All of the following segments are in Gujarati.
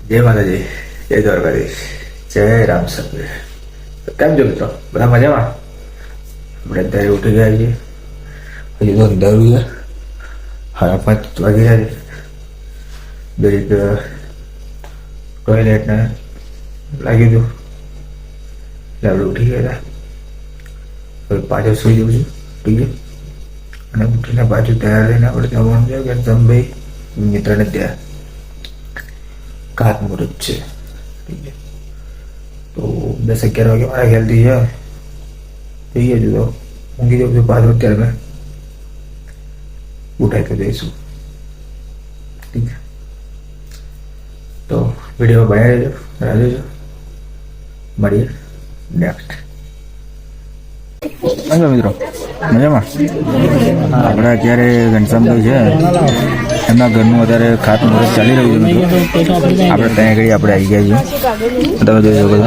જય માતાજી, જય દ્વારકાધીશ, જય રામ સબીર. કેમ છો મિત્રો? બધા મજામાં? આપણે અત્યારે ઉઠી ગયા છીએ. હજી તો અંધારું છે. 5:30 વાગી રહ્યા છે. દરેક ટોયલેટને લાગ્યું હતું એટલે આપણે ઉઠી ગયા હતા. હવે પાછળ સુઈ જવું છું. ઠીક છે. અને ઉઠીને પાછું તૈયાર થઈને આપણે જવાનું છે કે તમભાઈ મિત્રને ત્યાં ખાત મુહૂર્ત છે. ઠીક છે. તો 10-11 વાગે મારા ખ્યાલથી છે. જઈએ છું તો ઊંઘી જાઉં છું. પાછું અત્યારે મેં ઉઠાઈ તો જઈશું. ઠીક છે. તો વિડીયો બનાવી દેજો, રાહ જોજો. મળીએ નેક્સ્ટ. મિત્રો મજામાં? આપણે અત્યારે ઘનશ્યામભાઈ છે, એમના ઘરનું અત્યારે ખાત મુહૂર્ત ચાલી રહ્યું છે. મિત્રો આપણે ત્યાં આગળ આપણે આવી ગયા છીએ. તમે જોઈ શકો છો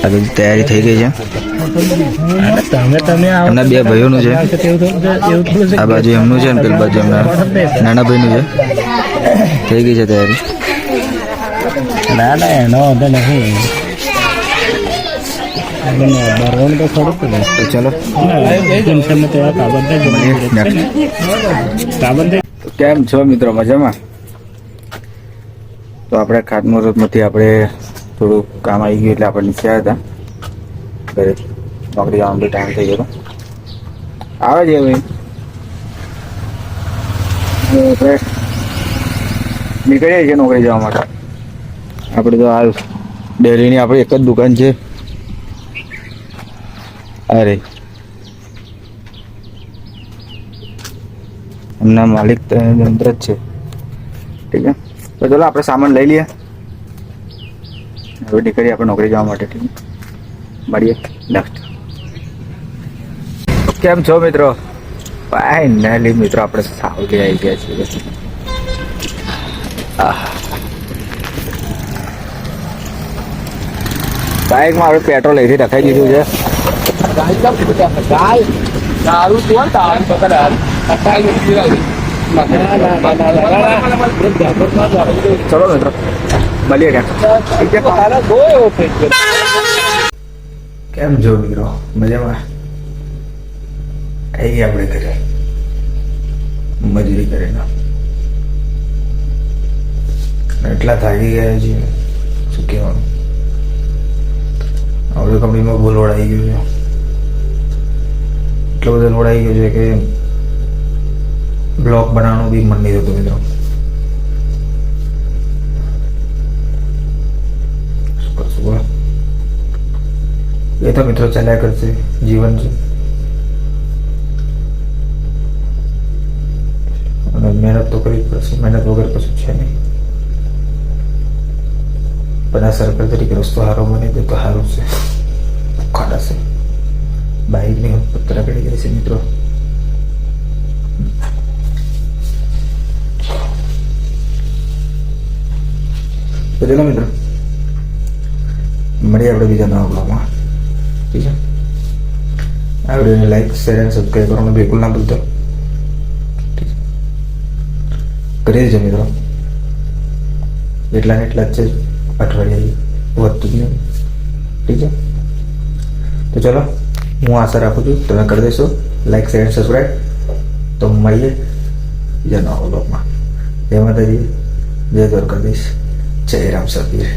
આ બધી તૈયારી થઈ ગઈ છે. એમના બે ભાઈઓનું છે. આ બાજુ એમનું છે અને પેલી બાજુ એમના નાના ભાઈનું છે. થઈ ગઈ છે તૈયારી. ના એનો વાંધો નથી. ચલો કેમ છો મિત્રો? મજામાં? તો આપણે ખાતમુહૂર્તમાંથી આપણે થોડું કામ આવી ગયું એટલે આપણે નીચે આવ્યા હતા. ઘરે નોકરી જવાનો બી ટાઈમ થઈ ગયો. આવે છે ભાઈ, નીકળીએ છીએ નોકરી જવા માટે. આપણે તો હાલ ડેરીની આપણી એક જ દુકાન છે. અરે એમના માલિક તો અંદર જ છે. ઠીક છે. તો ચલો આપણે સામાન લઈ લઈએ. હવે નીકળીએ આપણે નોકરી જવા માટે. ઠીક છે. મળીએ નેક્સ્ટ. કેમ છો મિત્રો? ફાઇનલી મિત્રો આપણે સાવલી આવી ગયા છીએ. બાઇકમાં આપણે પેટ્રોલ અહીંથી રખાઈ દીધું છે. ચલો મિત્રો મળીએ ક્યાં. કેમ છો મિત્રો? મજામાં? આવી ગયા આપણે ઘરે મજૂરી કરીને. એટલા થાકી ગયા છીએ, શું કહેવાનું. આપણે કંપનીમાં બહુ લોડ આવી ગયું છે. એટલો બધો લોડ આવી ગયો છે કે બ્લોગ બનાવવાનું બી મન નહીં થતું મિત્રો. શું કરશું બોલો? એ તો મિત્રો ચાલ્યા કરશે, જીવન છે. અને મહેનત તો કરવી જ પડશે. મહેનત વગર કશું છે નહીં. બધા સરકાર તરીકે રસ્તો સારો બની દે તો સારું છે. ખાડા છે બાઇકની પત્રા કરી જાય છે મિત્રો. તો ચલો મિત્રો મળીએ આપણે બીજા નવા બ્લોગમાં. ઠીક છે. આ વિડીયોને લાઈક, શેર અને સબસ્ક્રાઈબ કરવાનું બિલકુલ ના ભૂલતા. ઠીક છે. કરી દેજો મિત્રો. એટલા ને એટલા જ છે. અઠવાડિયે વધતું જ નહીં. ઠીક છે. તો ચલો હું આશા રાખું છું તમે કરી દેશો લાઈક, શેર, સબસ્ક્રાઈબ. તો મળીએ બીજા નવા બ્લોગમાં. જય માતાજી, જય દ્વારકાધીશ, જય રામ સબીર.